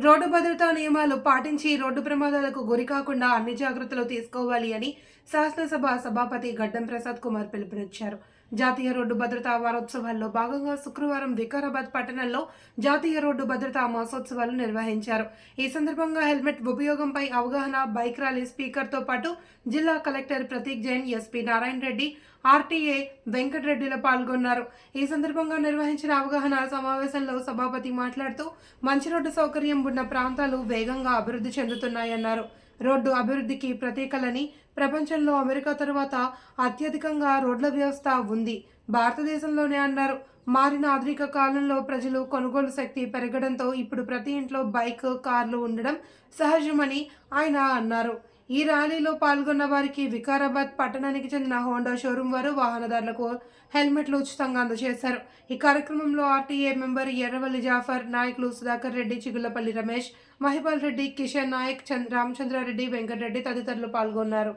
Road భద్రతా నియమాలు పాటించి రోడ్డు ప్రమాదాలకు గురికాకుండా అన్ని జాగ్రత్తలు తీసుకోవాలి అని శాసనసభ సభాపతి గడ్డం ప్రసాద్ కుమార్ పిలుపునిచ్చారు. జాతీయ రోడ్డు భద్రతా వారోత్సవాల్లో భాగంగా శుక్రవారం వికారాబాద్ పట్టణంలో జాతీయ రోడ్డు భద్రతా మాసోత్సవాలు నిర్వహించారు. ఈ సందర్భంగా హెల్మెట్ ఉపయోగంపై అవగాహన బైక్ ర్యాలీ స్పీకర్తో పాటు జిల్లా collector Prateek Jain, SP Narayana Reddy, RTA వెంకటరెడ్డిలో పాల్గొన్నారు. ఈ సందర్భంగా నిర్వహించిన అవగాహన సమావేశంలో సభాపతి మాట్లాడుతూ మంచి రోడ్డు సౌకర్యం ఉన్న ప్రాంతాలు వేగంగా అభివృద్ధి చెందుతున్నాయన్నారు. రోడ్డు అభివృద్ధికి ప్రతీకలని ప్రపంచంలో అమెరికా తరువాత అత్యధికంగా రోడ్ల వ్యవస్థ ఉంది భారతదేశంలోనే అన్నారు. మారిన ఆధునిక కాలంలో ప్రజలు కొనుగోలు శక్తి పెరగడంతో ఇప్పుడు ప్రతి ఇంట్లో బైక్, కార్లు ఉండడం సహజమని ఆయన అన్నారు. ఈ ర్యాలీలో పాల్గొన్న వారికి వికారాబాద్ పట్టణానికి చెందిన హోండా షోరూం వారు వాహనదారులకు హెల్మెట్లు ఉచితంగా అందజేశారు. ఈ కార్యక్రమంలో ఆర్టీఏ మెంబర్ ఎర్రవల్లి జాఫర్, నాయకులు సుధాకర్ రెడ్డి, చిగుళ్లపల్లి రమేష్, మహిపాల్ రెడ్డి, కిషన్ నాయక్, రామచంద్రారెడ్డి, వెంకటరెడ్డి తదితరులు పాల్గొన్నారు.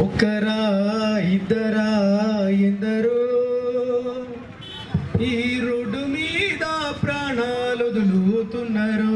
ఒక్కరా ఇద్దరా ఎందరో ఈ రోడ్డు మీద ప్రాణాలు వదులుతున్నారు.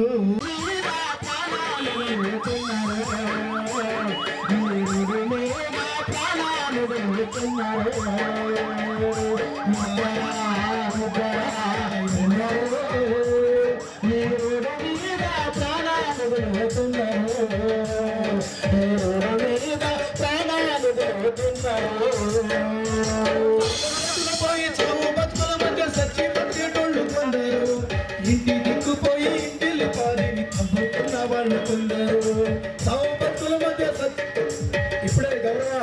ఇంటి దిక్కుపోయి ఇంటిల్లి పాదిని అమ్ముకున్న వాళ్ళు కొందరు. సౌభక్తుల మధ్య ఇప్పుడే గౌరవ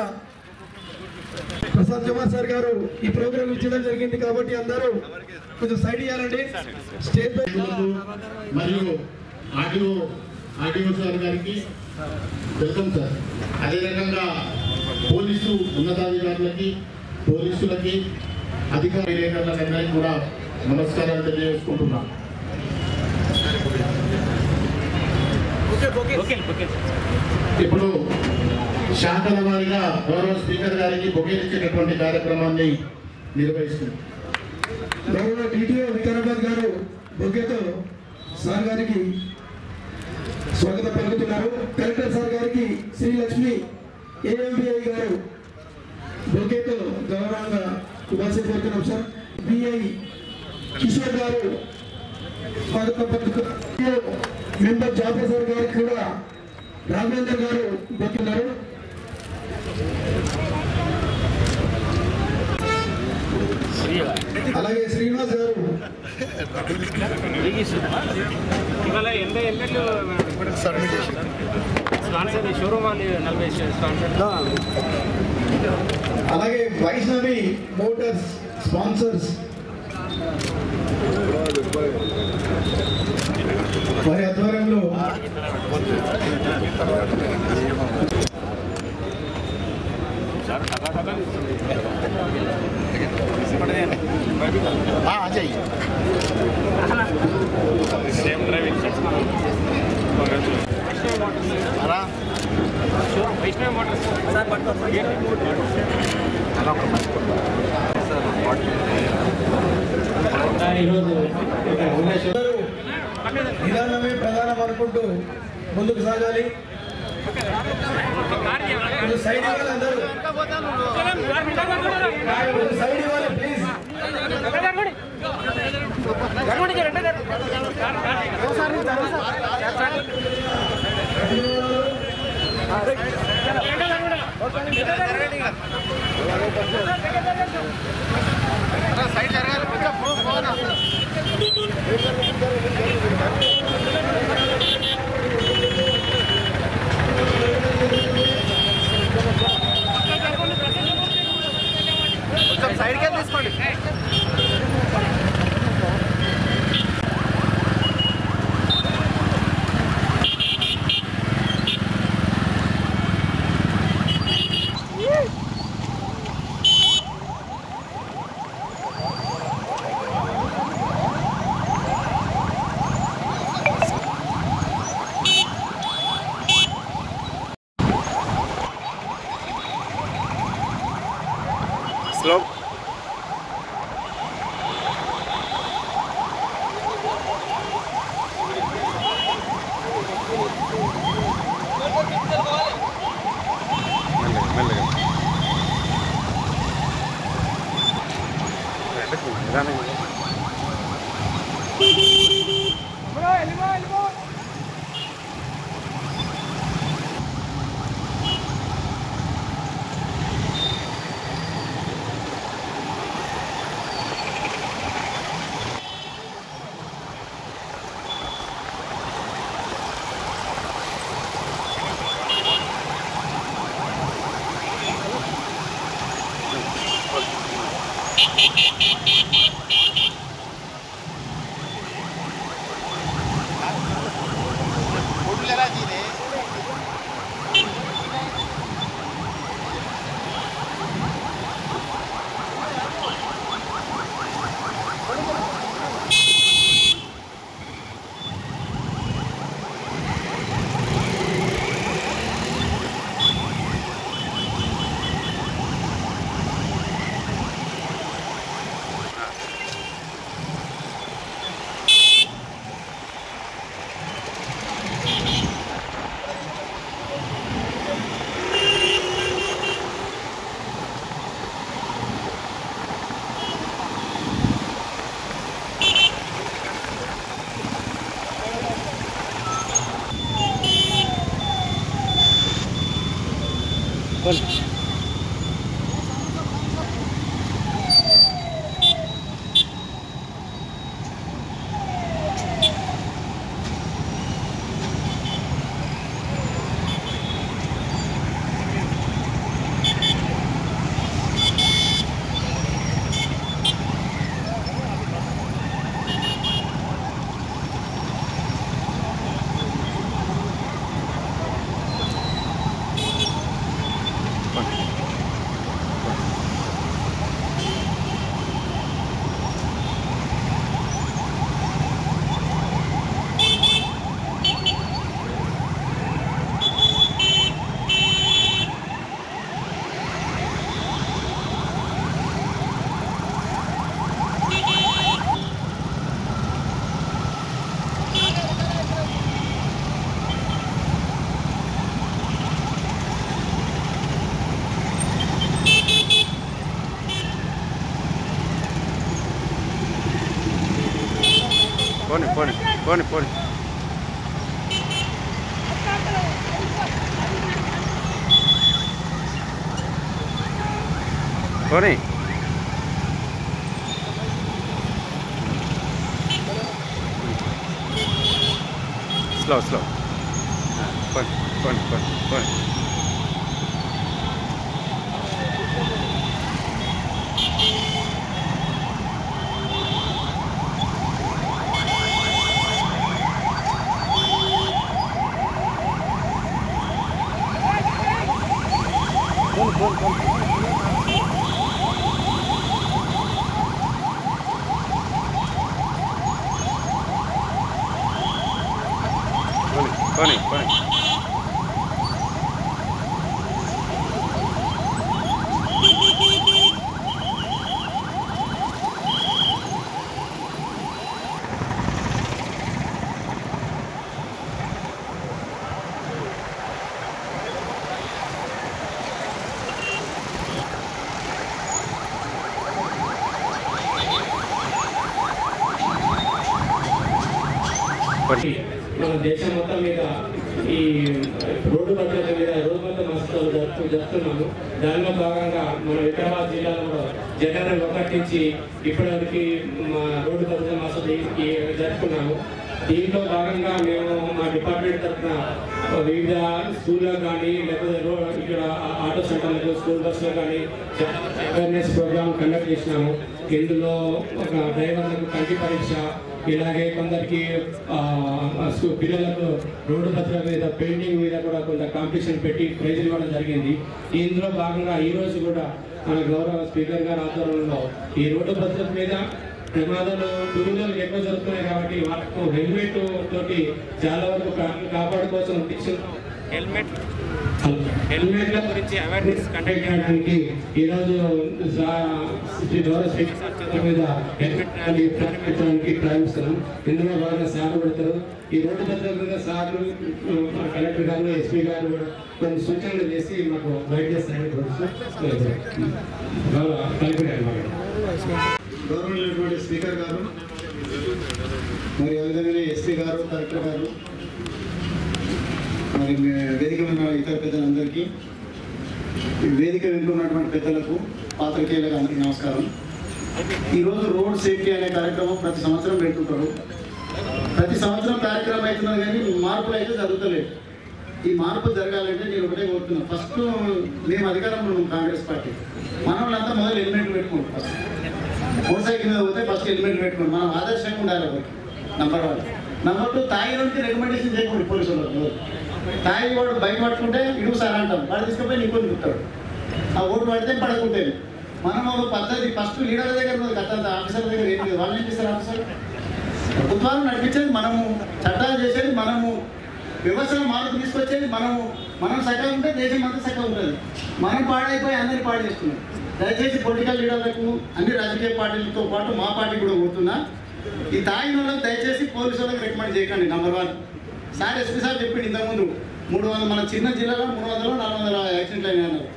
ప్రసాద్ కుమార్ సార్ గారు ఈ ప్రోగ్రాం ఇచ్చడం జరిగింది కాబట్టి అందరూ కొంచెం సైడ్ ఇవ్వాలండి. స్టేజ్ మరియు ఆర్టీఓ సార్ గారికి వెల్కమ్ సార్. అదేవిధంగా పోలీసు ఉన్నతాధికారులకి, పోలీసులకి, అధికార విలేకరులందరికీ కూడా నమస్కారాలు తెలియజేసుకుంటున్నాం. ఇప్పుడు శాఖల వారిగా గౌరవ స్పీకర్ గారికి బొకేలు ఇచ్చేటటువంటి కార్యక్రమాన్ని నిర్వహిస్తుంది. గౌరవ డిటిఓ వికారాబాద్ గారు బొకేతో సార్ గారికి స్వాగతం పలుకుతున్నారు. కలెక్టర్ సార్ గారికి శ్రీలక్ష్మి ఏఎంబిఐ గారు బొకేతో గౌరవంగా ఉపాసన కోరుతున్నాం సార్. బిఐ కిషోర్ గారు స్వాగతం పలుకుతున్నారు. మెంబర్ జాఫర్ సార్ గారికి కూడా రాఘవేందర్ గారు బొక్కున్నారు. అలాగే శ్రీనివాస్ గారు అలాగే వైష్ణవి మోటార్స్ స్పాన్సర్స్ వారి ఆధ్వర్యంలో నిదానమే ప్రధానం అనుకుంటూ ముందుకు సాగాలి. సైడ్ ఇవ్వాలి, అందరూ సైడ్ ఇవ్వాలి ప్లీజ్. సైడ్ జరగాలి కొంచెం. కొంచెం సైడ్కి పోనీ స్లో పోనీ మన దేశం మొత్తం మీద ఈ రోడ్డు భద్రత మీద రోజుమంతా మస్తు జరుపుతున్నాము. దానిలో భాగంగా మన వికారాబాద్ జిల్లాలో కూడా జనవరి 1 నుంచి ఇప్పటివరకు మా రోడ్డు భద్రత మాసం జరుపుకున్నాము. దీంట్లో భాగంగా మేము మా డిపార్ట్మెంట్ తరఫున వివిధ స్కూల్లో కానీ లేకపోతే ఇక్కడ ఆటో సెంటర్లకు స్కూల్ బస్సులో కానీ అవేర్నెస్ ప్రోగ్రామ్ కండక్ట్ చేసినాము. ఇందులో ఒక డ్రైవర్లకు కంటి పరీక్ష, ఇలాగే కొందరికి పిల్లలకు రోడ్డు భద్రత మీద పెయింటింగ్ మీద కూడా కొంత కాంపిటీషన్ పెట్టి ప్రైజులు ఇవ్వడం జరిగింది. ఇందులో భాగంగా ఈరోజు కూడా మన గౌరవ స్పీకర్ గారి ఆధ్వర్యంలో ఈ రోడ్డు భద్రత మీద ప్రమాదాలు టూ వీలర్లు ఎక్కువ జరుగుతున్నాయి కాబట్టి వాటికి హెల్మెట్ తోటి చాలా వరకు కాపాడుకోవాల్సిన హెల్మెట్ల గురించి అవేర్నెస్ కండక్ట్ చేయడానికి ఈరోజు గౌరవ స్పీకర్ మీద హెల్మెట్ ప్రారంభించడానికి ప్రారంభిస్తున్నాం. ఇందులో బాగా సార్లు పెడతారు. ఈ రోడ్డు భద్రత మీద సార్లు కలెక్టర్ గారు ఎస్పీ గారు కూడా కొన్ని సూచనలు చేసి మాకు గైడ్ చేస్తారని గౌరవ కలెక్టర్ గారు గౌరవనీయులైనటువంటి స్పీకర్ గారు, మరి ఆ విధంగానే ఎస్పీ గారు, కలెక్టర్ గారు, మరి వేదిక ఉన్న ఇతర పెద్దలందరికీ, వేదిక వింటున్నటువంటి పెద్దలకు, పాత్రికేయులకు అందరికీ నమస్కారం. ఈరోజు రోడ్ సేఫ్టీ అనే కార్యక్రమం ప్రతి సంవత్సరం పెట్టుకుంటారు. ప్రతి సంవత్సరం కార్యక్రమం అవుతున్నది కానీ మార్పులు అయితే జరుగుతలేదు. ఈ మార్పు జరగాలంటే నేను ఒకటే కోరుతున్నాను. ఫస్ట్ మేము అధికారంలో ఉన్నాం కాంగ్రెస్ పార్టీ. మన వాళ్ళంతా మొదలు హెల్మెట్లు పెట్టుకోండి. ఫస్ట్ మోటార్ సైకిల్ మీద పోతే ఫస్ట్ హెల్మెట్ పెట్టుకోండి. మనం ఆదర్శంగా ఉండాలి. ఒకటి నంబర్ 1. నంబర్ 2, తాగి నుండి రికమెండేషన్ చేయకూడదు పోలీసు వాళ్ళకి. తాగి వాడు బయట పట్టుకుంటే ఇడుగు సార్ అంటాం, వాడు తీసుకుపోయి నీకొని కుట్టాడు. ఆ ఓటు పడితే పడకుంటేది. మనం ఒక పద్ధతి ఫస్ట్ లీడర్ దగ్గర ఉన్నది, గత ఆఫీసర్ దగ్గర ఏం లేదు. వాళ్ళు ఏం చేస్తారు? ఆఫీసర్ ప్రభుత్వాలు నడిపించేది మనము, చట్టాలు చేసేది మనము, వ్యవస్థలో మార్పు తీసుకొచ్చేది మనము. మనం చక్కగా ఉంటే దేశం అంతా చక్కగా ఉంటుంది. మనం పాడైపోయి అందరినీ పాడు చేస్తున్నాం. దయచేసి పొలిటికల్ లీడర్లకు, అన్ని రాజకీయ పార్టీలతో పాటు మా పార్టీ కూడా కోరుతున్నా, ఈ తాగిన వాళ్ళకి దయచేసి పోలీసు వాళ్ళకి రికమెండ్ చేయకండి. నంబర్ 1. సార్ ఎస్పీ సార్ చెప్పింది ఇంతకుముందు 300 మన చిన్న జిల్లాలో 300 400 యాక్సిడెంట్లు అయినాయి అన్నారు.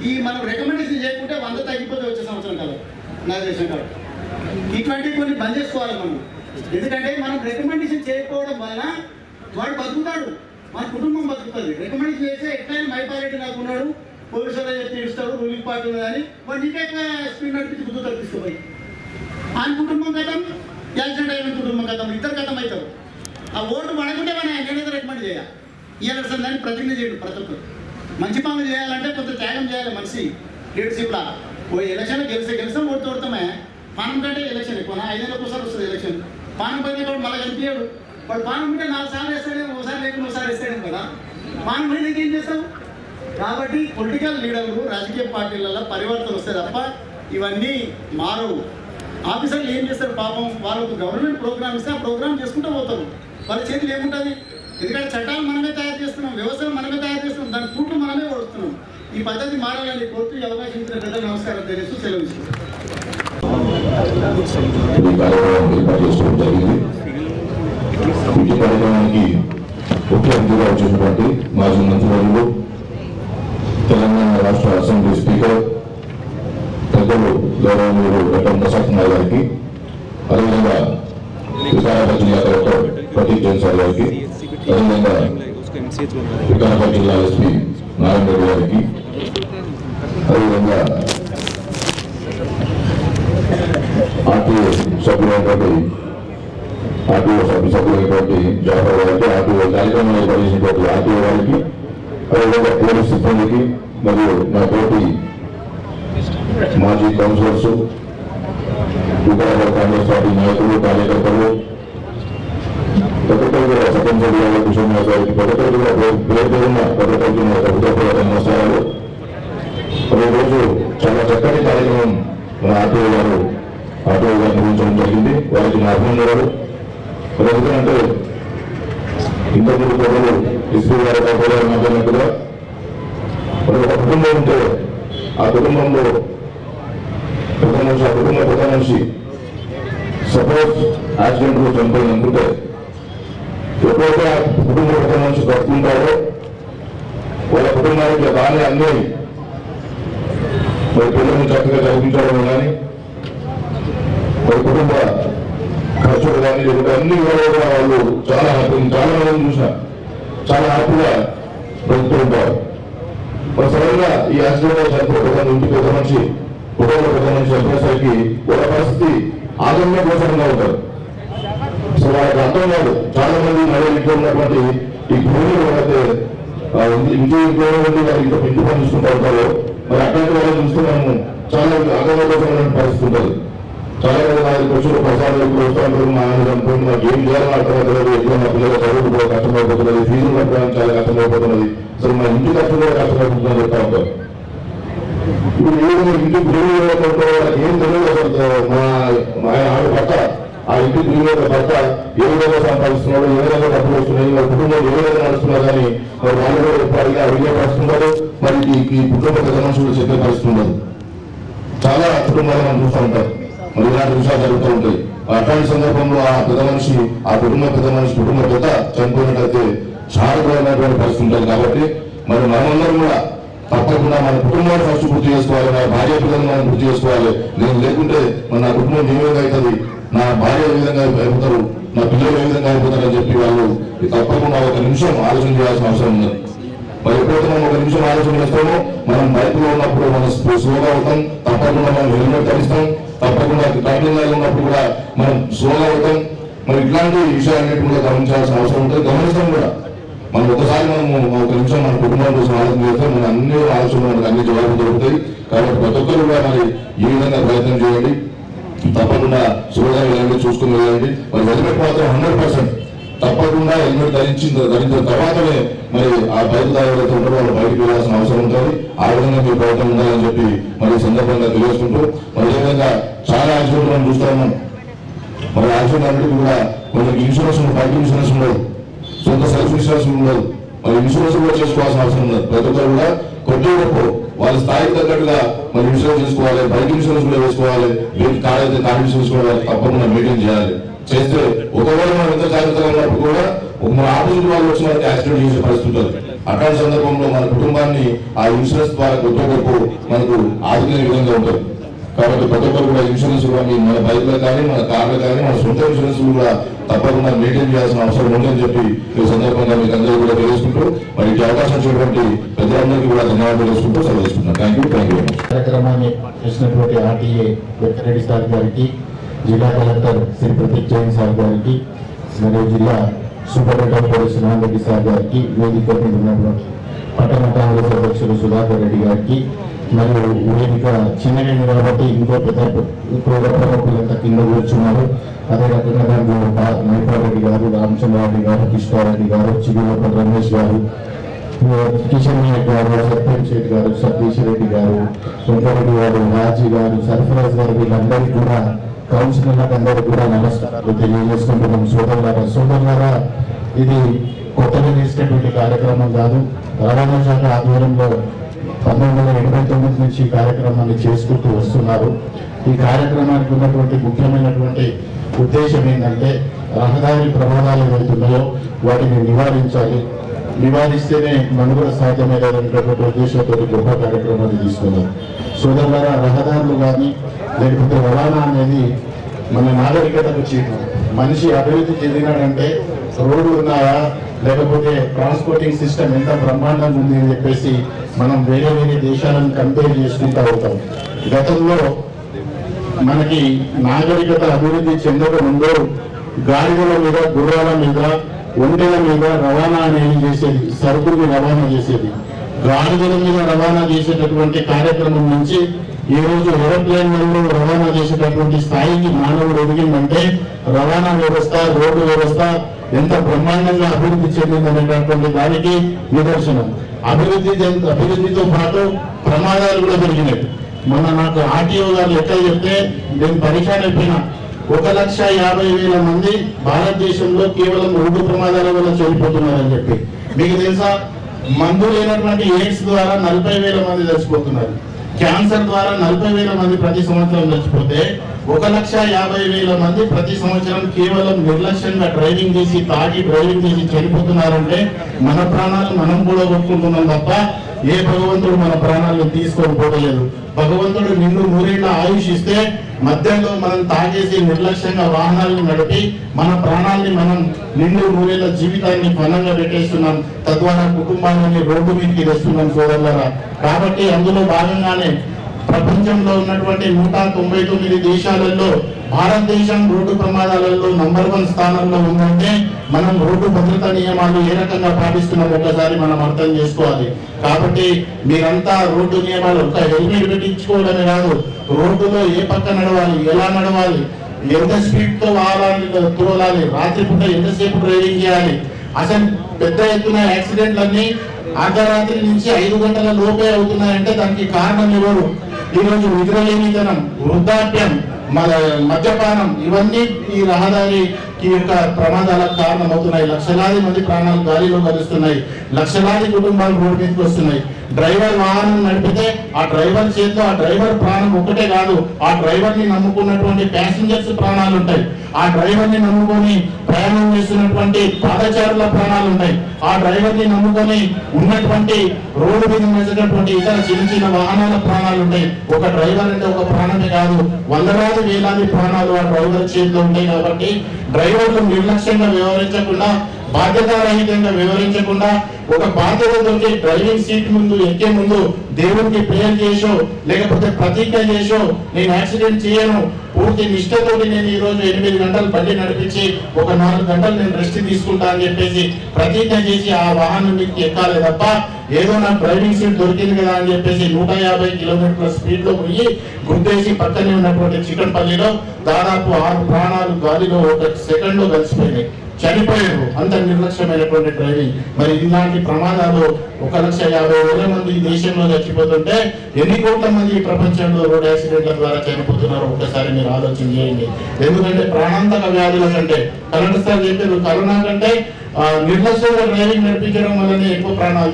ఈ మనం రికమెండేషన్ చేయకుంటే 100 తగ్గిపోతే వచ్చే సంవత్సరం కదా నా దేశం కాదు. ఇటువంటివి కొన్ని బంద్ చేసుకోవాలి మనం. ఎందుకంటే మనం రికమెండేషన్ చేయకపోవడం వలన వాడు బతుకుతాడు, మన కుటుంబం బతుకుతుంది. రికమెండేషన్ చేస్తే ఎట్లయినా మైపారెడ్డి నాకు ఉన్నాడు, పోలీసు వాళ్ళు చెప్తే ఇస్తాడు, రూలింగ్ పార్టీ ఉన్నదని వాడు నీకెట్లా స్పీడ్ నడిపించి గుర్తుతాడు తీసుకుపోయి. ఆయన కుటుంబం కథం, యాక్సిడెంట్ అయిన కుటుంబం కథం, ఇద్దరు కథం అవుతారు. ఆ ఓటు పడకుంటే మనం ఎక్కడైతే రికమెండ్ చేయాలి. ఇవ్వాల్సిన దాన్ని ప్రతిజ్ఞ చేయడు. ప్రతి ఒక్కరు మంచి పనులు చేయాలంటే కొంత త్యాగం చేయాలి మనిషి. లీడర్షిప్లా ఓ ఎలక్షన్ గెలిస్తాం, ఓటు తోడతామే. పానం కంటే ఎలక్షన్ ఎక్కువ. 5 ఏళ్ళకి ఒకసారి వస్తుంది ఎలక్షన్. పానం పైన వాడు మళ్ళీ కనిపించాడు. వాడు పానం ఉంటే 4 సార్లు వేస్తాడేమో, ఒకసారి లేకుండా ఒకసారి వేస్తాడేమో కదా. పానం పైన ఏం చేస్తావు? కాబట్టి పొలిటికల్ లీడర్లు, రాజకీయ పార్టీలలో పరివర్తన వస్తే తప్ప ఇవన్నీ మారవు. ఆఫీసర్లు ఏం చేస్తారు పాపం? వాళ్ళకు గవర్నమెంట్ ప్రోగ్రామ్ ఇస్తే ఆ ప్రోగ్రామ్ చేసుకుంటూ పోతారు. వాళ్ళ చేతులు ఏముంటుంది? ఎందుకంటే చట్టాలు మనమే తయారు చేస్తున్నాం, వ్యవస్థలు మనమే తయారు చేస్తున్నాం, దాని పూర్తి మనమే ఓడుస్తున్నాం. ఈ పద్ధతి మారాలని కోరుతూ ఈ అవకాశం ఇచ్చిన పెద్ద నమస్కారం తెలియజేస్తూ సెలవు ఇస్తున్నాం. ఈ కార్యక్రమానికి ముఖ్య అతిథిగా వచ్చినటువంటి మాజీ మంత్రివర్యులు, తెలంగాణ రాష్ట్ర అసెంబ్లీ స్పీకర్ పెద్దలు గౌరవనీయులు గడ్డం ప్రసాద్ కుమార్ గారికి, అదేవిధంగా వికారాబాద్ జిల్లా కలెక్టర్ ప్రదీప్ జైన్ సార్ గారికి, అదేవిధంగా వికారాబాద్ జిల్లా ఎస్పీ నారాయణ రెడ్డి గారికి, అదేవిధంగా ఆర్టీఓ సభ్యులైనటువంటి సభ్యులైనటువంటి జాఫర్ గారికి, ఆర్టీఓ కార్యక్రమాలు నిర్వహించినటువంటి ఆర్టీఓ గారికి, అదేవిధంగా పోలీస్ సిబ్బందికి, మరియు మా తోటి మాజీ కౌన్సిలర్స్, వికారాబాద్ కాంగ్రెస్ పార్టీ నాయకులు, కార్యకర్తలు, ప్రతి ఒక్కరు కూడా సర్పంచ్ గారి కిషన్ గారికి, ప్రతి ఒక్కరు కూడా పేరు పేరున్న ప్రతి ఒక్కరికి హృదయపూర్వక నమస్కారాలు. రోజు చాలా చక్కటి కార్యక్రమం మన ఆర్టీఓ గారు నిర్వహించడం జరిగింది. వారికి నా అభినందనలు. ఎందుకంటే ఇంతకుముందు ప్రజలు ఎస్పీ గారు మాట్లాడినట్టుగా ఒక కుటుంబం ఉంటే ఆ కుటుంబంలో పెద్ద మనిషి సపోజ్ యాక్సిడెంట్ లో చనిపోయిననుకుంటే ఎప్పుడైతే ఆ కుటుంబ పెద్ద మనిషి బ్రతుకుంటారో వాళ్ళ కుటుంబానికి బాగానే అన్నీ మరి పిల్లల్ని చక్కగా చదివించడం కానీ, మరి కుటుంబ ఖర్చులు కానీ, లేకుంటే అన్ని విధాలుగా వాళ్ళు చాలా మంది చూసిన చాలా హ్యాపీగా బ్రతుకుతూ ఉంటారు. మరి సడన్గా ఈ యాక్సిడెంట్ లో చనిపోతే ఇంటి పెద్ద మనిషి, కుటుంబంలో పెద్ద మనిషి చనిపోయేసరికి వాళ్ళ పరిస్థితి ఆగమ్య గోచరంగా ఉంటారు. సో వాళ్ళకి అర్థం కాదు. చాలా మంది మహిళలు ఇంట్లో ఉన్నటువంటి ఈ భూమిని వాళ్ళైతే ఇంట్లో ఉండి వాళ్ళు ఇంటి పని చూసుకుంటూ ఉంటారు. మరి అట్లాంటి వాళ్ళని చూస్తే మనము చాలా ఆగమ్య గోచరమైన పరిస్థితి ఉంటుంది. చాలా మంది నా వచ్చి ప్రసాదాలు ఇప్పుడు వస్తూ ఉంటారు. మా ఆయన చనిపోయింది, మాకు ఏం చేయాలని అర్థమవుతుంది, ఎట్లా మా పిల్లలు చదువుకు కష్టమైపోతున్నది, ఫీజులు కట్టడానికి చాలా కష్టమైపోతున్నది, అసలు మా ఇంటి ఖర్చు కూడా కష్టమైపోతుందని చెప్తా ఉంటారు. ఇప్పుడు ఇంటి భూమి వాళ్ళకి ఏం తెలియదు అసలు. మా ఆవిడ భర్త, ఆ ఇంటి భూమి భర్త ఏ విధంగా సంపాదిస్తున్నాడు, ఏ విధంగా డబ్బులు వస్తున్నాయి, మరి కుటుంబం ఏ విధంగా నడుస్తున్నారు కానీ మరి వాళ్ళు కూడా ఎప్పటిగా అడిగే పరిస్థితున్నారు. మరి ఈ కుటుంబ పెద్ద మనుషులు చెప్పే పరిస్థితి ఉండదు. చాలా కుటుంబాలు మనం చూస్తూ ఉంటాం. మరి ఇలాంటి విషయాలు జరుగుతూ ఉంటాయి. అట్లాంటి సందర్భంలో ఆ పెద్ద మనిషి, ఆ కుటుంబ జత చనిపోయినట్లయితే చాలా ఘోరమైనటువంటి పరిస్థితి ఉంటుంది. కాబట్టి మరి మనమందరం కూడా తప్పకుండా మన కుటుంబాన్ని ఫస్ట్ గుర్తు చేసుకోవాలి, నా భార్య పిల్లలను మనం గుర్తు చేసుకోవాలి. నేను లేకుంటే నా కుటుంబం ఏ విధంగా అవుతుంది, నా భార్య ఏ విధంగా అయిపోతారు, నా పిల్లలు ఏ విధంగా అయిపోతారు అని చెప్పి వాళ్ళు తప్పకుండా ఒక నిమిషం ఆలోచన చేయాల్సిన అవసరం ఉంది. మరి ఎప్పుడైతే మనం ఒక నిమిషం ఆలోచన చేస్తామో మనం బైక్లో ఉన్నప్పుడు మనం స్లోగా అవుతాం, తప్పకుండా మనం హెల్మెట్ ధరిస్తాం, తప్పకుండా డ్రైవింగ్ లైన్ ఉన్నప్పుడు కూడా మనం స్లోగా అవుతాం. మరి ఇట్లాంటి విషయాలన్నిటి కూడా గమనించాల్సిన అవసరం ఉంటుంది. గమనిస్తాం కూడా మనం ఒకసారి మనం ఒక నిమిషం మన కుటుంబం కోసం ఆలోచన చేస్తే మన అన్ని ఆలోచనలు మనకు అన్ని జవాబులు దొరుకుతాయి. కాబట్టి ప్రతి ఒక్కరు కూడా మరి ఈ విధంగా ప్రయత్నం చేయండి, తప్పకుండా స్లోగా వెళ్ళండి, చూసుకుని వెళ్ళండి. మరి హెల్మెట్ మాత్రం 100% తప్పకుండా హెల్మెట్ ధరించిన తర్వాతనే మరి ఆ బైక్ ఎవరైతే ఉంటారో వాళ్ళు బయటకు వెళ్ళాల్సిన అవసరం ఉంటుంది. ఆ విధంగా మీ ప్రయత్నం ఉండాలని చెప్పి మరి సందర్భంగా తెలియజేసుకుంటూ, మరి ఈ విధంగా చాలా యాక్సిడెంట్లు మనం చూస్తా ఉన్నాం. మరి యాక్సిడెంట్ అన్నిటికీ కూడా మనకి ఇన్సూరెన్స్ ఉండదు, బైక్ ఇన్సూరెన్స్ ఉండదు, సొంత సెల్ఫ్ ఇన్సూరెన్స్ ఉండదు. మరి ఇన్సూరెన్స్ కూడా చేసుకోవాల్సిన అవసరం ఉండదు. ప్రతి ఒక్కరు కూడా కొద్ది గొప్ప వాళ్ళ స్థాయికి తగ్గట్టుగా మరి ఇన్సూరెన్స్ చేసుకోవాలి, బైక్ ఇన్సూరెన్స్ కూడా వేసుకోవాలి. కార్ అయితే కార్ ఇన్సూరెన్స్ కూడా తప్పకుండా మెయింటైన్ చేయాలి. చేస్తే ఒకవేళ మనం ఎంత జాగ్రత్తగా ఉన్నప్పుడు కూడా మన ఆపోజిట్ వాళ్ళు వచ్చి మనకి యాక్సిడెంట్ చేసే పరిస్థితి ఉంటుంది. అట్లాంటి సందర్భంలో మన కుటుంబాన్ని ఆ ఇన్సూరెన్స్ ద్వారా కొద్ది గొప్ప మనకు ఆదుకునే విధంగా ఉంటుంది. కాబట్టి ప్రతి ఒక్కరు కూడా ఇన్సూరెన్స్ కూడా మన బైక్లో కానీ మన కార్లో కానీ మన సొంత ఇన్సూరెన్స్ కూడా తప్పకుండా మెయింటైన్ చేయాల్సిన అవసరం ఉందని చెప్పి ఈ సందర్భంగా మీకు అందరూ కూడా తెలియజేసుకుంటూ మరి ఈ అవకాశం ఇచ్చినటువంటి పెద్దలందరికీ కూడా ధన్యవాదాలు చేసుకుంటూ సెలవు తీసుకుంటున్నాను. Thank you. కార్యక్రమాన్ని చేసినటువంటి ఆర్టీఏ వెంకటరెడ్డి సార్ గారికి, జిల్లా కలెక్టర్ శ్రీ ప్రతీక్ జైన్ సార్ గారికి, మరియు జిల్లా సూపరింటెండెంట్ పోలీసు నాగరెడ్డి సార్ గారికి, వేదిక మీద ఉన్నటువంటి పట్టణ కాంగ్రెస్ అధ్యక్షులు సుధాకర్ రెడ్డి గారికి, మరియు వేదిక చిన్నగా కాబట్టి ఇంకో పెద్ద ప్రముఖులంతా కింద కూర్చున్నారు. అదే రకంగా దాంట్లో మైపాల్ రెడ్డి గారు, రామచంద్రారెడ్డి గారు, కృష్ణారెడ్డి గారు, చిగులపల్లి రమేష్ గారు, కిషన్ నాయక్ గారు, సర్పంచ్ గారు, సతీష్ రెడ్డి గారు, వెంకరెడ్డి గారు, రాజీ గారు, సర్ఫరాజ్ గారు, వీళ్ళందరికీ కూడా కౌన్సిలర్లకు అందరికీ కూడా నమస్కారాలు తెలియజేసుకుంటున్నాం. సోదరులారా, ఇది కొత్తగా చేసినటువంటి కార్యక్రమం కాదు. రవాణా శాఖ ఆధ్వర్యంలో 1989 నుంచి ఈ కార్యక్రమాన్ని చేసుకుంటూ వస్తున్నారు. ఈ కార్యక్రమానికి ఉన్నటువంటి ముఖ్యమైనటువంటి ఉద్దేశం ఏంటంటే రహదారి ప్రమాదాలు ఏవైతున్నాయో వాటిని నివారించాలి, నివారిస్తేనే మనుగడ సాధ్యమయ్యేటటువంటి ఉద్దేశంతో గొప్ప కార్యక్రమాన్ని తీసుకున్నారు. సోదరులారా, రహదారులు కానీ లేకపోతే రవాణా అనేది మన నాగరికతకు చిహ్నం. మనిషి అభివృద్ధి చెందినాడంటే రోడ్లు ఉన్నాయా, లేకపోతే ట్రాన్స్పోర్టింగ్ సిస్టమ్ ఎంత బ్రహ్మాండంగా ఉంది అని చెప్పేసి మనం వేరే వేరే దేశాలను కంపేర్ చేసుకుంటూ అవుతాం. గతంలో మనకి నాగరికత అభివృద్ధి చెందక ముందు గాడిదల మీద, గుర్రాల మీద, ఒంటెల మీద రవాణా అనేది చేసేది, సరుకుల్ని రవాణా చేసేది. గాడిదల మీద రవాణా చేసేటటువంటి కార్యక్రమం నుంచి ఈ రోజు ఏరోప్లేన్లలో రవాణా చేసేటటువంటి స్థాయికి మానవుడు ఎదిగిందంటే రవాణా వ్యవస్థ, రోడ్డు వ్యవస్థ ఎంత బ్రహ్మాండంగా అభివృద్ధి చెందిందనేటటువంటి దానికి నిదర్శనం. అభివృద్ధితో పాటు ప్రమాదాలు కూడా పెరిగినాయి. నాకు ఆర్టీఓ గారు లెక్కలు చెప్తే నేను పరిచయం అయిపోయినా 1,50,000 మంది భారతదేశంలో కేవలం రోడ్డు ప్రమాదాల వల్ల చనిపోతున్నారని చెప్పి. మీకు తెలుసా, మందు లేనటువంటి ఎయిడ్స్ ద్వారా 40,000 మంది చచ్చిపోతున్నారు. క్యాన్సర్ ద్వారా 40,000 మంది ప్రతి సంవత్సరం చచ్చిపోతే 1,50,000 మంది ప్రతి సంవత్సరం కేవలం నిర్లక్ష్యంగా డ్రైవింగ్ చేసి, తాగి డ్రైవింగ్ చేసి చనిపోతున్నారంటే మన ప్రాణాలు మనం కూడా కొట్టుకుంటున్నాం తప్ప ఏ భగవంతుడు మన ప్రాణాలను తీసుకొని పోవలేదు. భగవంతుడు నిన్ను 100 ఏళ్ల ఆయుష్ ఇస్తే మధ్యలో మనం తాగేసి నిర్లక్ష్యంగా వాహనాలను నడిపి మన ప్రాణాలని మనం నిండు 100 ఏళ్ల జీవితాన్ని పనంగా పెట్టేస్తున్నాం. తద్వారా కుటుంబాలని రోడ్డు మీదకి తెస్తున్నాం సోదరులారా. కాబట్టి అందులో భాగంగానే ప్రపంచంలో ఉన్నటువంటి 199 దేశాలలో భారతదేశం రోడ్డు ప్రమాదాలలో నంబర్ 1 స్థానంలో ఉందంటే మనం రోడ్డు భద్రతా నియమాలు ఏ రకంగా పాటిస్తున్నాం ఒకసారి మనం అర్థం చేసుకోవాలి. కాబట్టి మీరంతా రోడ్డు నియమాలు ఒక హెల్మెట్ పెట్టించుకోవడమే కాదు, రోడ్డులో ఏ పక్క నడవాలి, ఎలా నడవాలి, ఎంత స్పీడ్ తో వాహనాలు తోలాలి, రాత్రిపూట ఎంతసేపు డ్రైవింగ్ చేయాలి. అసలు పెద్ద ఎత్తున యాక్సిడెంట్లన్నీ అర్ధరాత్రి నుంచి 5 గంటల లోపే అవుతున్నాయంటే దానికి కారణం ఎవరు? ఈరోజు నిద్రలేనితనం, వృద్ధాప్యం, మద్యపానం, ఇవన్నీ ఈ రహదారి ఈ యొక్క ప్రమాదాలకు కారణమవుతున్నాయి. లక్షలాది మంది ప్రాణాలు గాలిలో కలుస్తున్నాయి. లక్షలాది కుటుంబాలు రోడ్డు మీదకి వస్తున్నాయి. డ్రైవర్ వాహనం నడిపితే ఆ డ్రైవర్ చేతిలో ఆ డ్రైవర్ ప్రాణం ఒకటే కాదు, ఆ డ్రైవర్ ని నమ్ముకున్నటువంటి ప్యాసింజర్స్ ప్రాణాలు ఉంటాయి. ఆ డ్రైవర్ ని నమ్ముకొని ప్రయాణం చేస్తున్నటువంటి పాదచారుల ప్రాణాలు ఉంటాయి. ఆ డ్రైవర్ ని నమ్ముకొని ఉన్నటువంటి రోడ్డు మీద నడిచేటటువంటి ఇతర చిన్న చిన్న వాహనాల ప్రాణాలు ఉంటాయి. ఒక డ్రైవర్ అంటే ఒక ప్రాణమే కాదు, వందలాది వేలాది ప్రాణాలు ఆ డ్రైవర్ చేతిలో ఉంటాయి. కాబట్టి డ్రైవర్లు నిర్లక్ష్యంగా వ్యవహరించకుండా, బాధ్యతారహితంగా వ్యవహరించకుండా, ఒక బాధ్యతతోటి డ్రైవింగ్ సీట్ ముందు ఎక్కే ముందు దేవునికి ప్రేయర్ చేసో లేకపోతే ప్రతిజ్ఞ చేసో నేను యాక్సిడెంట్ చేయను, పూర్తి నిష్ఠతోటి నేను ఈ రోజు 8 గంటలు బండి నడిపించి ఒక 4 గంటలు నేను రెస్ట్ తీసుకుంటా అని చెప్పేసి ప్రతిజ్ఞ చేసి ఆ వాహనం మీకు ఎక్కాలి తప్ప ఏదో నాకు డ్రైవింగ్ సీట్ దొరికింది కదా అని చెప్పేసి 150 కిలోమీటర్ల స్పీడ్ లో పోయి గుద్దేసి పక్కనే ఉన్నటువంటి చికన్పల్లిలో దాదాపు 6 ప్రాణాలు గాలిలో 1 సెకండ్ లో కలిసిపోయినాయి, చనిపోయారు. అంత నిర్లక్ష్యమైనటువంటి డ్రైవింగ్. మరి ఇలాంటి ప్రమాదాలు 1,50,000 మంది ఈ దేశంలో చచ్చిపోతుంటే ఎన్ని కోట్ల మంది ఈ ప్రపంచంలో రోడ్ యాక్సిడెంట్ల ద్వారా చనిపోతున్నారు ఒక్కసారి మీరు ఆలోచన చేయండి. ఎందుకంటే ప్రాణాంతక వ్యాధుల కంటే, కరెంట్ సార్ చెప్పారు, కరోనా కంటే నిర్లక్ష్యంగా డ్రైవింగ్ నడిపించడం వల్లనే ఎక్కువ ప్రాణాలు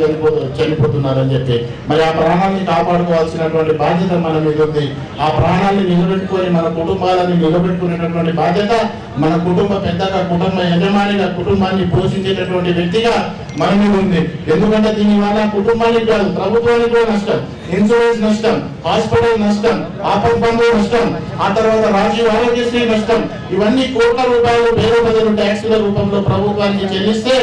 చనిపోతున్నారని చెప్పి మరి ఆ ప్రాణాలని కాపాడుకోవాల్సినటువంటి బాధ్యత మన మీద ఉంది. ఆ ప్రాణాలను నిలబెట్టుకొని మన కుటుంబాలను నిలబెట్టుకునేటటువంటి బాధ్యత మన కుటుంబ పెద్దగా, కుటుంబ యజమానిగా, కుటుంబాన్ని పోషించేటటువంటి వ్యక్తిగా మన మీద ఉంది. ఎందుకంటే దీని వల్ల కుటుంబానికి కాదు ప్రభుత్వానికి కూడా నష్టం, ఇన్సూరెన్స్ నష్టం, హాస్పిటల్ నష్టం, ఆపద బంధు నష్టం, ఆ తర్వాత రాజీవ్ ఆరోగ్యశ్రీ నష్టం. ఇవన్నీ కోట్ల రూపాయలు వేల బదులు ట్యాక్సుల రూపంలో ప్రభుత్వానికి చెల్లిస్తే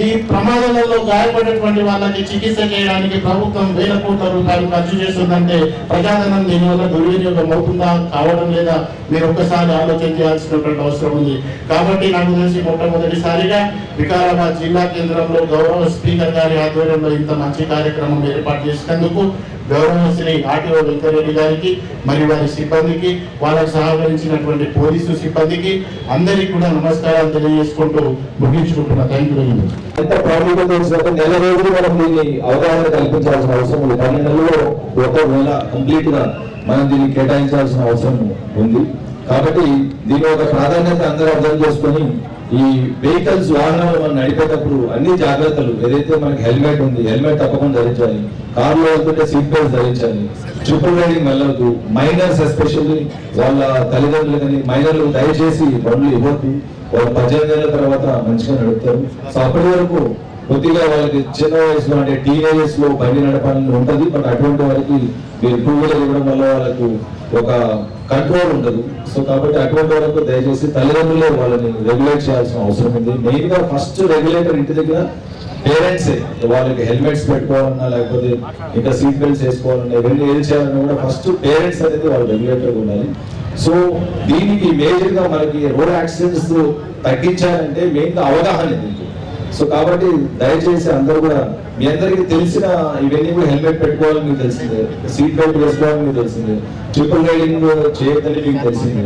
ఈ ప్రమాదాలలో గాయపడేటువంటి వాళ్ళకి చికిత్స చేయడానికి ప్రభుత్వం వేల కోట్ల రూపాయలు ఖర్చు చేస్తుందంటే ప్రజాధనం దీనివల్ల దుర్వినియోగం అవుతుందా కావడం లేదా మీరు ఒక్కసారి ఆలోచన చేయాల్సినటువంటి అవసరం ఉంది. కాబట్టి నాకు తెలిసి మొట్టమొదటిసారిగా వికారాబాద్ జిల్లా కేంద్రంలో గౌరవ స్పీకర్ గారి ఆధ్వర్యంలో ఇంత మంచి కార్యక్రమం ఏర్పాటు చేసినందుకు గౌరవ శ్రీ ఆర్టీఓ వెంకరెడ్డి గారికి మరియు వారి సిబ్బందికి, వాళ్ళకు సహకరించినటువంటి పోలీసు సిబ్బందికి అందరికీ కూడా నమస్కారాలు తెలియజేసుకుంటూ ముగించుకుంటున్నా. Thank you very much. ఎంత ప్రాముఖ్యత తెలిసినట్టు నెల రోజులు మనం దీన్ని అవగాహన కల్పించాల్సిన అవసరం ఉంది. 12 నెలల్లో 1 నెల కంప్లీట్ గా మనం దీన్ని కేటాయించాల్సిన అవసరం ఉంది. కాబట్టి దీని ఒక ప్రాధాన్యత అందరూ అర్థం చేసుకొని ఈ వెహికల్స్ వాహనాలు మనం నడిపేటప్పుడు అన్ని జాగ్రత్తలు, ఏదైతే మనకి హెల్మెట్ ఉంది హెల్మెట్ తప్పకుండా ధరించాలి, కార్లో వెళ్తుంటే సీట్ బెల్ట్ ధరించాలి, ట్రిపుల్ రైడింగ్ వెళ్ళవద్దు, మైనర్స్ ఎస్పెషల్లీ వాళ్ళ తల్లిదండ్రులు కానీ మైనర్లు దయచేసి బండ్లు ఇవ్వద్దు. వాళ్ళు 18 ఏళ్ళ తర్వాత మంచిగా నడుపుతారు. సో అప్పటి వరకు కొద్దిగా వాళ్ళకి చిన్న వయసులో అంటే టీనేజర్స్ లో బండి నడపాలని ఉంటుంది. బట్ అటువంటి వారికి మీరు 2 వీలర్ ఇవ్వడం వల్ల వాళ్ళకు ఒక కంట్రోల్ ఉండదు. సో కాబట్టి అటువంటి వరకు దయచేసి తల్లిదండ్రులే వాళ్ళని రెగ్యులేట్ చేయాల్సిన అవసరం ఉంది. మెయిన్ గా ఫస్ట్ రెగ్యులేటర్ ఇంటి దగ్గర పేరెంట్సే. వాళ్ళకి హెల్మెట్స్ పెట్టుకోవాలన్నా లేకపోతే ఇంకా సీట్ బెల్ట్స్ వేసుకోవాలన్నా ఇవన్నీ ఏది చేయాలన్నా కూడా ఫస్ట్ పేరెంట్స్ అనేది వాళ్ళు రెగ్యులేటర్ ఉండాలి. సో దీనికి మేజర్ గా మనకి రోడ్ యాక్సిడెంట్స్ తగ్గించాలంటే మెయిన్ గా అవగాహన ఉంది. సో కాబట్టి దయచేసి అందరూ కూడా మీ అందరికి తెలిసిన ఇవన్నీ కూడా హెల్మెట్ పెట్టుకోవాలని మీకు తెలిసిందే, సీట్ బెల్ట్ వేసుకోవాలని మీకు తెలిసిందే, ట్రిపుల్ రైడింగ్ చేయొద్దని మీకు తెలిసిందే,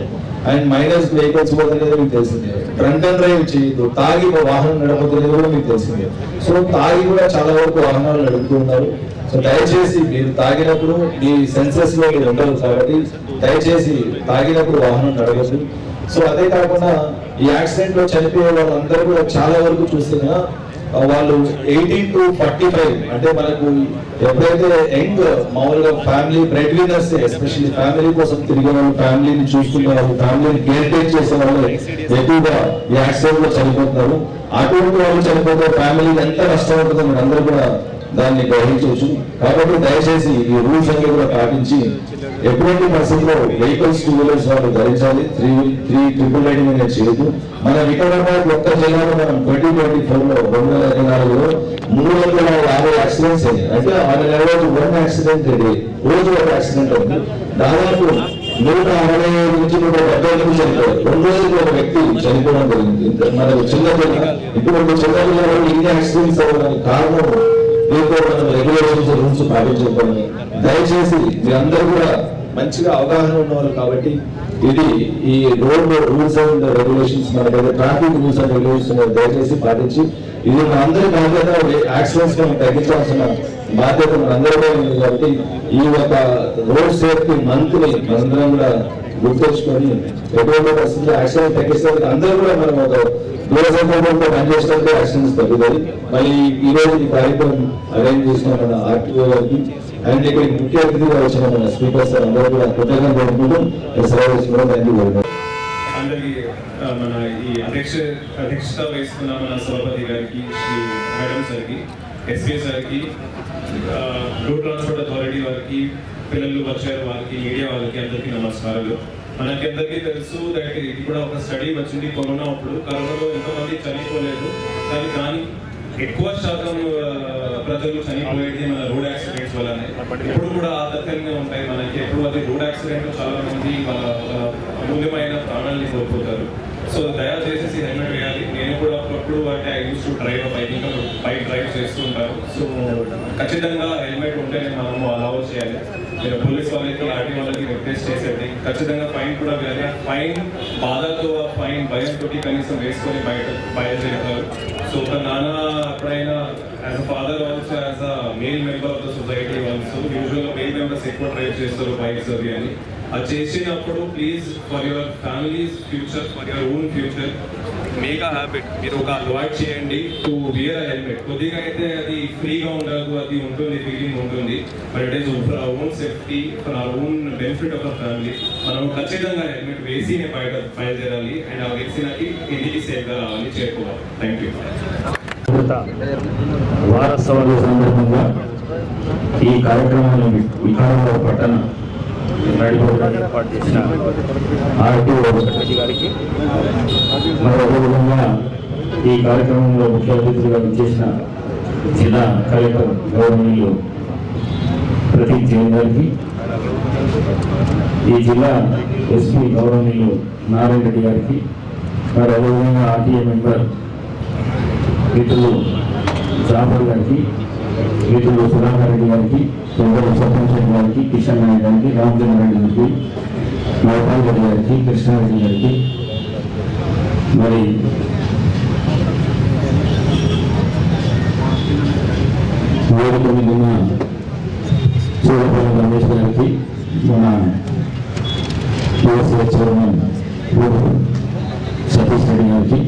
అండ్ మైనర్స్ వెహికల్స్ పోతనేది మీకు తెలిసిందే, డ్రంక్ అండ్ డ్రైవ్ చేయొద్దు, తాగి వాహనం నడపలేదు కూడా మీకు తెలిసిందే. సో తాగి కూడా చాలా వరకు వాహనాలు నడుపుతున్నారు. సో దయచేసి మీరు తాగినప్పుడు మీ సెన్సెస్ లో మీరు ఉండదు కాబట్టి దయచేసి తాగినప్పుడు వాహనం నడవద్దు. సో అదే కాకుండా ఈ యాక్సిడెంట్ లో చనిపోయే వాళ్ళందరూ కూడా చాలా వరకు చూస్తున్నా వాళ్ళు 18 to 45 అంటే మనకు ఎప్పుడైతే యంగ్ మామూలుగా family bread winners especially family కోసం తిరిగే వాళ్ళు, ఫ్యామిలీని చూసుకునే వాళ్ళు, ఫ్యామిలీని కేర్ టేక్ చేసే వాళ్ళు ఎక్కువగా ఈ యాక్సిడెంట్ లో చనిపోతున్నారు. అటువంటి వాళ్ళు చనిపోతే ఫ్యామిలీకి ఎంత కష్టం ఉంటుందో మీరు అందరూ కూడా దాన్ని గ్రహించవచ్చు. కాబట్టి దయచేసి ఈ రూల్స్ అన్ని కూడా పాటించి ఎటువంటి పరిస్థితుల్లో వెహికల్స్ 2 వీలర్స్ వాళ్ళు ధరించాలి. 3 ట్రిపుల్ రైడింగ్ అనేది చేయదు. మన వికారాబాద్ ఒక్క జిల్లాలో మనం 2024లో 2024లో 350 యాక్సిడెంట్స్ అయ్యాయి. అంటే ఆ రోజు 1 యాక్సిడెంట్ రోజు 1 యాక్సిడెంట్ అవుతుంది. దాదాపు 165 నుంచి 170 నిమిషాలు చనిపోయారు. 2 రోజులు ఒక వ్యక్తి చనిపోవడం జరిగింది. మనకు చిన్న జిల్లా ఇప్పుడు చిన్న జిల్లాలో ఇన్ని యాక్సిడెంట్స్ అవ్వడానికి కారణం దీంతో మనం రెగ్యులేషన్స్ రూల్స్ పాటించుకోవాలి. దయచేసి మీరందరూ కూడా మంచిగా అవగాహన ఉన్నవారు కాబట్టి ఇది ఈ రోడ్ రూల్స్ అండ్ రెగ్యులేషన్స్ మన దగ్గర ట్రాఫిక్ రూల్స్ అండ్ రెగ్యులేషన్స్ దయచేసి పాటించి ఇది మన అందరి బాధ్యత. యాక్సిడెంట్స్ మనం తగ్గించాల్సిన బాధ్యత మనందరిపై ఉంది కాబట్టి ఈ యొక్క రోడ్ సేఫ్టీ మంత్ ని మనందరం కూడా గుర్తుంచుకొని ఎటువంటి పరిస్థితుల్లో యాక్సిడెంట్ తగ్గిస్తే అందరూ కూడా మనం ఒక దూర సందర్భంలో పనిచేసినట్టు యాక్సిడెంట్స్ తగ్గుతాయి. మళ్ళీ ఈ రోజు ఈ కార్యక్రమం అరేంజ్ చేసిన మన ఆర్టీఓ గారికి అండ్ ఇక్కడ ముఖ్య అతిథిగా వచ్చిన మన స్పీకర్స్ అందరూ కూడా కృతజ్ఞతలు తెలుపుకుంటూ సెలవు తీసుకోవడం థ్యాంక్. అందరికీ మన ఈ అధ్యక్షత వహిస్తున్న మన సభాపతి గారికి, శ్రీ మేడం సార్కి, ఎస్పీ సార్కి, రోడ్ ట్రాన్స్పోర్ట్ అథారిటీ వారికి, పిల్లలు వచ్చారు వారికి, మీడియా వాళ్ళకి అందరికీ నమస్కారాలు. మనకి అందరికీ తెలుసు దట్ ఇది కూడా ఒక స్టడీ వచ్చింది కరోనా అప్పుడు. కరోనాలో ఎంతోమంది చనిపోలేదు, కానీ ఎక్కువ శాతం ప్రజలు చనిపోయేది మన రోడ్ యాక్సిడెంట్స్ వల్లనే. ఇప్పుడు కూడా ఆతంకంగా ఉంటాయి మనకి. ఎప్పుడు అది రోడ్ యాక్సిడెంట్ చాలా మంది వాళ్ళ అమూల్యమైన ప్రాణాలని కోల్పోతారు. సో దయచేసి హెల్మెట్ వేయాలి. నేను కూడా అప్పుడప్పుడు అంటే I use to drive bike drive చేస్తూ ఉంటాను. సో ఖచ్చితంగా హెల్మెట్ ఉంటేనే మనము అలౌ చేయాలి. మీరు పోలీస్ వాళ్ళకి, ఆర్టీ వాళ్ళకి రిక్వెస్ట్ చేసేది ఖచ్చితంగా ఫైన్ కూడా వేయాలి. ఫైన్ బాధతో, ఫైన్ భయంతో కనీసం వేసుకొని బయలుదేరుతారు. సో ఒక నాన్న ఎప్పుడైనా as a father also, as a male member of the society also, యూజువల్గా మేల్ మెంబర్స్ ఎక్కువ డ్రైవ్ చేస్తారు బైక్స్ అవి అని. అది చేసినప్పుడు please for your families future, for your own future make a habit. మీరు ఒక అలవాటు చేయండి టు వియర్ అ హెల్మెట్. కొద్దిగా అయితే అది ఫ్రీగా ఉండదు, అది ఉంటుంది, ఫీలింగ్ ఉంటుంది, but it is for our own safety, for our own benefit of our family. మనం ఖచ్చితంగా హెల్మెట్ వేసినే బయలుదేరాలి అండ్ ఆ వేసినకి ఇంటికి సేఫ్గా రావాలి, చేరుకోవాలి. Thank you. వారోత్సవాల సందర్భంగా ఈ కార్యక్రమాన్ని వికారాబాద్ పట్టణ ఏర్పాటు చేసిన ఆర్టీఓ గారికి, మరి అదేవిధంగా ఈ కార్యక్రమంలో ముఖ్య అతిథులుగా చేసిన జిల్లా కలెక్టర్ గౌరవనీయులు ప్రతీక్ జైన్ గారికి, ఈ జిల్లా ఎస్పీ గౌరవనీయులు నారాయణ రెడ్డి గారికి, మరి అదేవిధంగా ఆర్టీఏ మెంబర్ మిత్రులు జాఫర్ గారికి, మిత్రులు సుధాకర్ రెడ్డి గారికి, తొందరలో సత్యంశ్ రెడ్డి గారికి, కిషన్ నాయక్ గారికి, రామచంద్ర రెడ్డి గారికి, నవపాల్ రెడ్డి గారికి, కృష్ణారెడ్డి గారికి, మరి వేదిక మీద ఉన్న సూర్యపల్లి రమేష్ గారికి, మన యుఎస్ఏ చైర్మన్ సతీష్ రెడ్డి గారికి,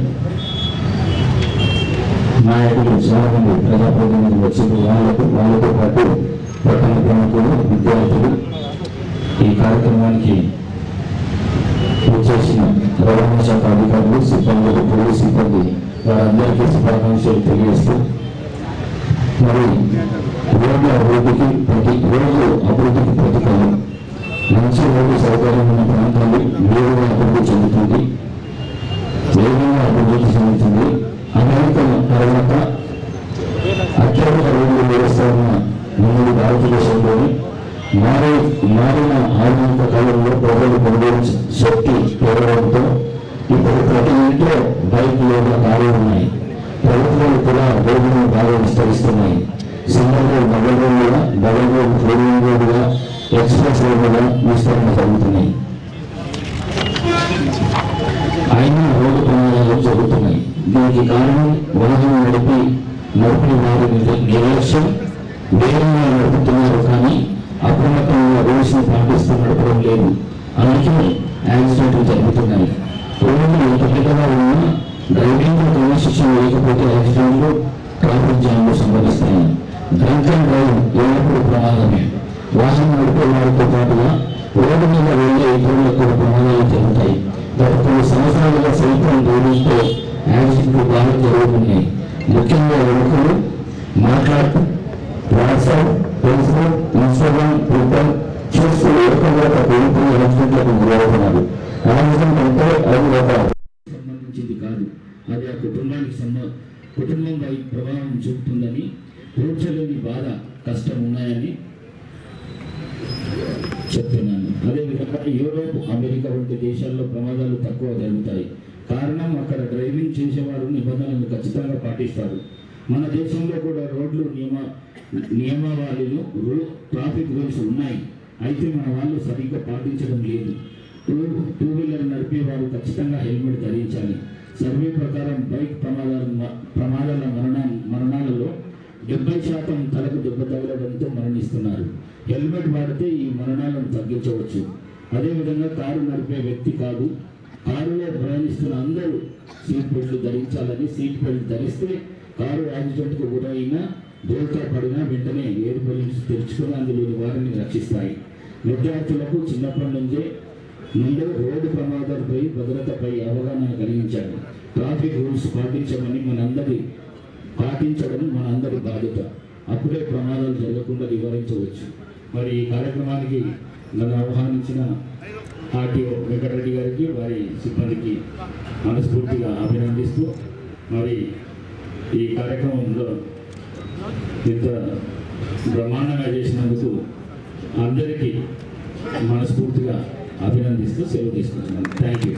నాయకులు చాలా మంది ప్రజాప్రతినిధులు వచ్చి వాళ్ళతో పాటు పట్టణ ప్రముఖులు, విద్యార్థులు, ఈ కార్యక్రమానికి వచ్చేసిన రవాణా శాఖ అధికారులు, సిబ్బంది, పోలీస్ సిబ్బంది వారందరికీ శుభాకాంక్షలు తెలియజేస్తూ, మరి రోడ్ల అభివృద్ధికి రోడ్లు అభివృద్ధికి ప్రతిఫలం మంచి రోడ్డు సౌకర్యం ఉన్న ప్రాంతాలు వేగంగా అభివృద్ధి చెందుతుంది, వేగంగా అభివృద్ధి చెందుతుంది. అనేక తర్వాత అత్యధిక రోడ్లు వ్యవస్థను ముందు భారతదేశంలోని మారిన ఆధునిక కాలంలో ప్రజలు కొనుగోలు శక్తి పెరగడంతో ఇప్పుడు ప్రతి ఇంట్లో బైక్ లేదా కారు ఉన్నాయి. ప్రభుత్వాలు కూడా రోడ్లను బాగా విస్తరిస్తున్నాయి. సింగిల్ రోడ్, డబుల్ రోడ్లుగా, డబుల్ రోడ్, 4 లేన్ రోడ్డుగా, ఎక్స్ప్రెస్ రోడ్లుగా విస్తరణ జరుగుతున్నాయి. అయినా రోడ్డు ప్రమాదాలు జరుగుతున్నాయి. దీనికి కారణం వాహనం నడిపే వారి నిర్లక్ష్యం. వేగంగా నడుపుతున్నారు కానీ అప్రమత్తంగా రూల్స్ ని పాటిస్తూ నడపడం లేదు. అందుకే యాక్సిడెంట్లు జరుగుతున్నాయి. రోడ్లు ఎంత పెద్దగా ఉన్నా డ్రైవింగ్ క్రమశిక్షణ లేకపోతే యాక్సిడెంట్లు, ట్రాఫిక్ జామ్లు సంభవిస్తాయి. డ్రంక్ అండ్ డ్రైవ్ ఎల్లప్పుడూ ప్రమాదమే. వాహనం నడిపే వారితో పాటుగా రోడ్డు మీద వెళ్ళే ఇతరులకు కూడా ప్రమాదాలు జరుగుతాయి. గత కొన్ని సంవత్సరాలుగా సెల్ ఫోన్ జోడిస్తే యాక్సిడెంట్లు బాగా జరుగుతున్నాయి. ముఖ్యంగా యువకులు మాట్లాడుతూ వాట్సాప్, ఫేస్బుక్, ఇన్స్టాగ్రామ్, ట్విట్టర్ చూస్తూ ఏకంగా పేరుతో యాక్సిడెంట్లకు గురవుతున్నారు. యాక్సిడెంట్ అంటే అది ఒక సంబంధించింది కాదు, అది ఆ కుటుంబంపై ప్రభావం చూపుతుందని, కూర్చోలేని బాధ, కష్టం ఉన్నాయని చెప్తున్నాను. అదేవిధంగా యూరోప్, అమెరికా వంటి దేశాల్లో ప్రమాదాలు తక్కువ జరుగుతాయి. కారణం అక్కడ డ్రైవింగ్ చేసేవారు నిబంధనలు ఖచ్చితంగా పాటిస్తారు. మన దేశంలో కూడా రోడ్లు నియమావళిలు, ట్రాఫిక్ రూల్స్ ఉన్నాయి. అయితే మన వాళ్ళు సరిగ్గా పాటించడం లేదు. టూ వీలర్ నడిపే వారు ఖచ్చితంగా హెల్మెట్ ధరించాలి. సర్వే ప్రకారం బైక్ ప్రమాదాల మరణాలలో 70% తలకు దెబ్బ తగలడంతో మరణిస్తున్నారు. హెల్మెట్ వాడితే ఈ మరణాలను తగ్గించవచ్చు. అదేవిధంగా కారు నడిపే వ్యక్తి కాదు, కారులో ప్రయాణిస్తున్న అందరూ సీట్ బెల్ట్లు ధరించాలని. సీట్ బెల్ట్ ధరిస్తే కారు యాక్సిడెంట్కు గురైనా బోల్తా పడినా వెంటనే ఎయిర్ బెలూన్స్ తెరుచుకొని అందులోని వారిని రక్షిస్తాయి. విద్యార్థులకు చిన్నప్పటి నుంచే ముందు రోడ్డు ప్రమాదాలపై భద్రతపై అవగాహన కలిగించాలి. ట్రాఫిక్ రూల్స్ పాటించడం మన అందరి బాధ్యత. అప్పుడే ప్రమాదాలు జరగకుండా నివారించవచ్చు. మరి ఈ కార్యక్రమానికి నన్ను ఆహ్వానించిన ఆర్టీఓ వెంకటరెడ్డి గారికి, వారి సిబ్బందికి మనస్ఫూర్తిగా అభినందిస్తూ, మరి ఈ కార్యక్రమంలో ఇంత బ్రహ్మాండంగా చేసినందుకు అందరికీ మనస్ఫూర్తిగా అభినందిస్తూ సెలవు తీసుకుంటున్నాను. Thank you.